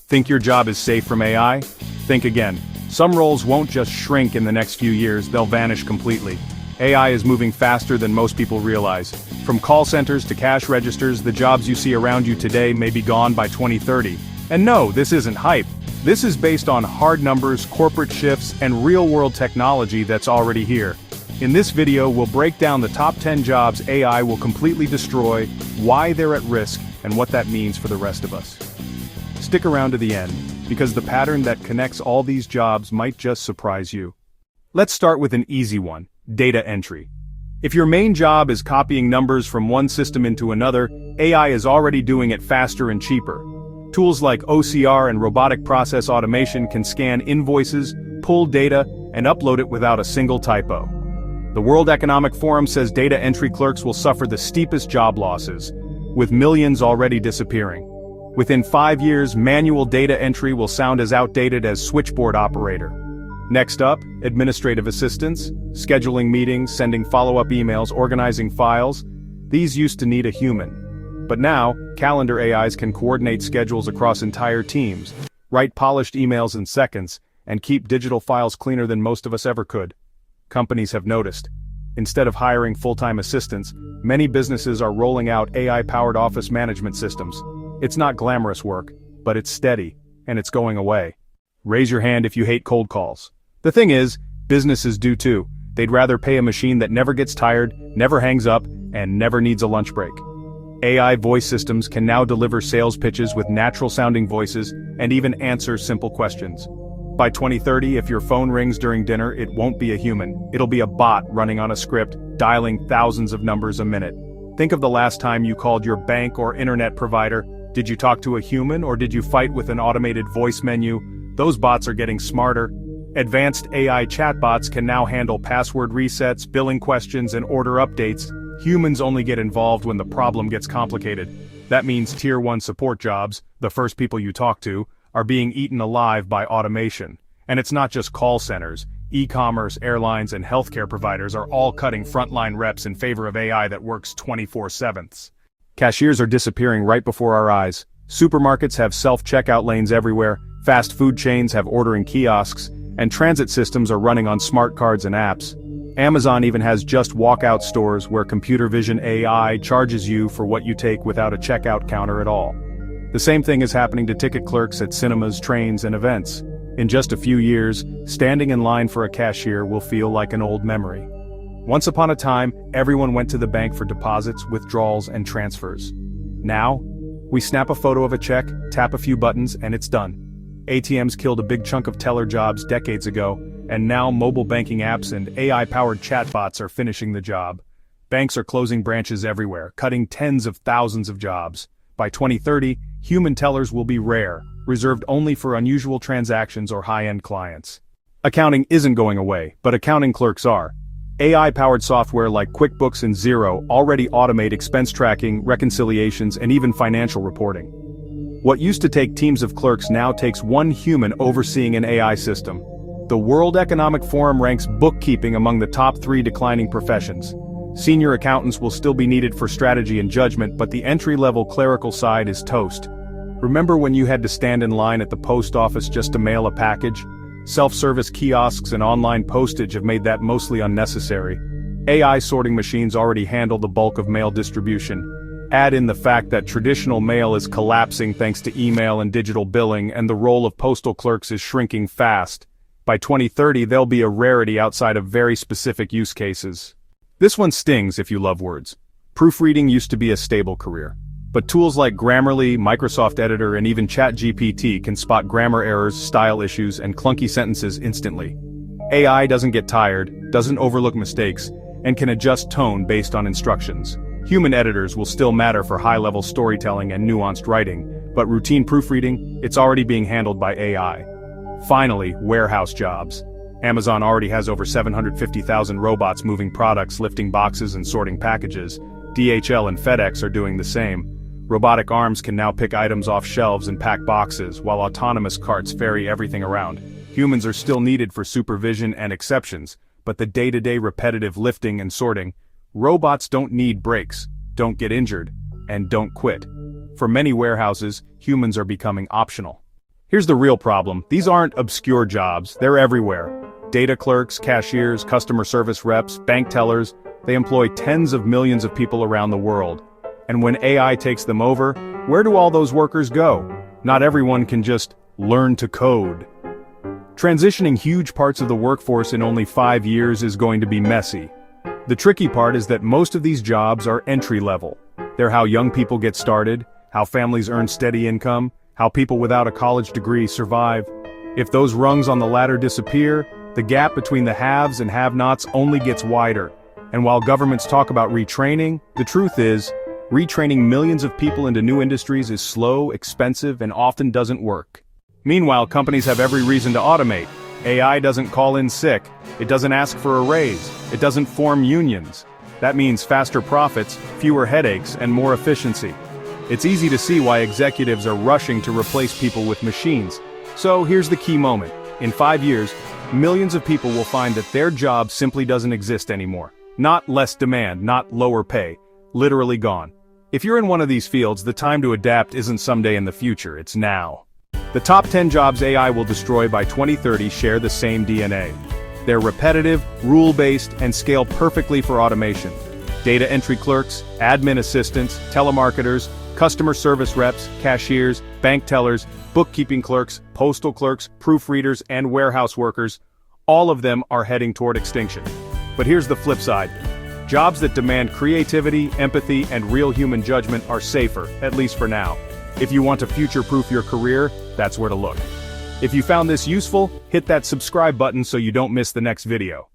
Think your job is safe from AI? Think again. Some roles won't just shrink in the next few years, they'll vanish completely. AI is moving faster than most people realize. From call centers to cash registers, the jobs you see around you today may be gone by 2030. And no, this isn't hype. This is based on hard numbers, corporate shifts, and real-world technology that's already here. In this video, we'll break down the top 10 jobs AI will completely destroy, why they're at risk, and what that means for the rest of us. Stick around to the end, because the pattern that connects all these jobs might just surprise you. Let's start with an easy one, data entry. If your main job is copying numbers from one system into another, AI is already doing it faster and cheaper. Tools like OCR and robotic process automation can scan invoices, pull data, and upload it without a single typo. The World Economic Forum says data entry clerks will suffer the steepest job losses, with millions already disappearing. Within 5 years, manual data entry will sound as outdated as switchboard operator. Next up, administrative assistants, scheduling meetings, sending follow-up emails, organizing files. These used to need a human. But now, calendar AIs can coordinate schedules across entire teams, write polished emails in seconds, and keep digital files cleaner than most of us ever could. Companies have noticed. Instead of hiring full-time assistants, many businesses are rolling out AI-powered office management systems. It's not glamorous work, but it's steady, and it's going away. Raise your hand if you hate cold calls. The thing is, businesses do too. They'd rather pay a machine that never gets tired, never hangs up, and never needs a lunch break. AI voice systems can now deliver sales pitches with natural-sounding voices and even answer simple questions. By 2030, if your phone rings during dinner, it won't be a human. It'll be a bot running on a script, dialing thousands of numbers a minute. Think of the last time you called your bank or internet provider. Did you talk to a human or did you fight with an automated voice menu? Those bots are getting smarter. Advanced AI chatbots can now handle password resets, billing questions, and order updates. Humans only get involved when the problem gets complicated. That means Tier 1 support jobs, the first people you talk to, are being eaten alive by automation. And it's not just call centers. E-commerce, airlines, and healthcare providers are all cutting frontline reps in favor of AI that works 24/7. Cashiers are disappearing right before our eyes. Supermarkets have self-checkout lanes everywhere, fast food chains have ordering kiosks, and transit systems are running on smart cards and apps. Amazon even has just walkout stores where computer vision AI charges you for what you take without a checkout counter at all. The same thing is happening to ticket clerks at cinemas, trains, and events. In just a few years, standing in line for a cashier will feel like an old memory. Once upon a time, everyone went to the bank for deposits, withdrawals, and transfers. Now, we snap a photo of a check, tap a few buttons, and it's done. ATMs killed a big chunk of teller jobs decades ago, and now mobile banking apps and AI-powered chatbots are finishing the job. Banks are closing branches everywhere, cutting tens of thousands of jobs. By 2030, human tellers will be rare, reserved only for unusual transactions or high-end clients. Accounting isn't going away, but accounting clerks are. AI-powered software like QuickBooks and Xero already automate expense tracking, reconciliations, and even financial reporting. What used to take teams of clerks now takes one human overseeing an AI system. The World Economic Forum ranks bookkeeping among the top 3 declining professions. Senior accountants will still be needed for strategy and judgment, but the entry-level clerical side is toast. Remember when you had to stand in line at the post office just to mail a package? Self-service kiosks and online postage have made that mostly unnecessary. AI sorting machines already handle the bulk of mail distribution. Add in the fact that traditional mail is collapsing thanks to email and digital billing, and the role of postal clerks is shrinking fast. By 2030, they'll be a rarity outside of very specific use cases. This one stings if you love words. Proofreading used to be a stable career. But tools like Grammarly, Microsoft Editor, and even ChatGPT can spot grammar errors, style issues, and clunky sentences instantly. AI doesn't get tired, doesn't overlook mistakes, and can adjust tone based on instructions. Human editors will still matter for high-level storytelling and nuanced writing, but routine proofreading, it's already being handled by AI. Finally, warehouse jobs. Amazon already has over 750,000 robots moving products, lifting boxes, and sorting packages. DHL and FedEx are doing the same. Robotic arms can now pick items off shelves and pack boxes, while autonomous carts ferry everything around. Humans are still needed for supervision and exceptions, but the day-to-day repetitive lifting and sorting, robots don't need breaks, don't get injured, and don't quit. For many warehouses, humans are becoming optional. Here's the real problem. These aren't obscure jobs, they're everywhere. Data clerks, cashiers, customer service reps, bank tellers, they employ tens of millions of people around the world. And when AI takes them over, where do all those workers go? Not everyone can just learn to code. Transitioning huge parts of the workforce in only 5 years is going to be messy. The tricky part is that most of these jobs are entry-level. They're how young people get started, how families earn steady income, how people without a college degree survive. If those rungs on the ladder disappear, the gap between the haves and have-nots only gets wider. And while governments talk about retraining, the truth is, retraining millions of people into new industries is slow, expensive, and often doesn't work. Meanwhile, companies have every reason to automate. AI doesn't call in sick, it doesn't ask for a raise, it doesn't form unions. That means faster profits, fewer headaches, and more efficiency. It's easy to see why executives are rushing to replace people with machines. So here's the key moment. In 5 years, millions of people will find that their job simply doesn't exist anymore. Not less demand, not lower pay. Literally gone. If you're in one of these fields, the time to adapt isn't someday in the future, it's now. The top 10 jobs AI will destroy by 2030 share the same DNA. They're repetitive, rule-based, and scale perfectly for automation. Data entry clerks, admin assistants, telemarketers, customer service reps, cashiers, bank tellers, bookkeeping clerks, postal clerks, proofreaders, and warehouse workers, all of them are heading toward extinction. But here's the flip side. Jobs that demand creativity, empathy, and real human judgment are safer, at least for now. If you want to future-proof your career, that's where to look. If you found this useful, hit that subscribe button so you don't miss the next video.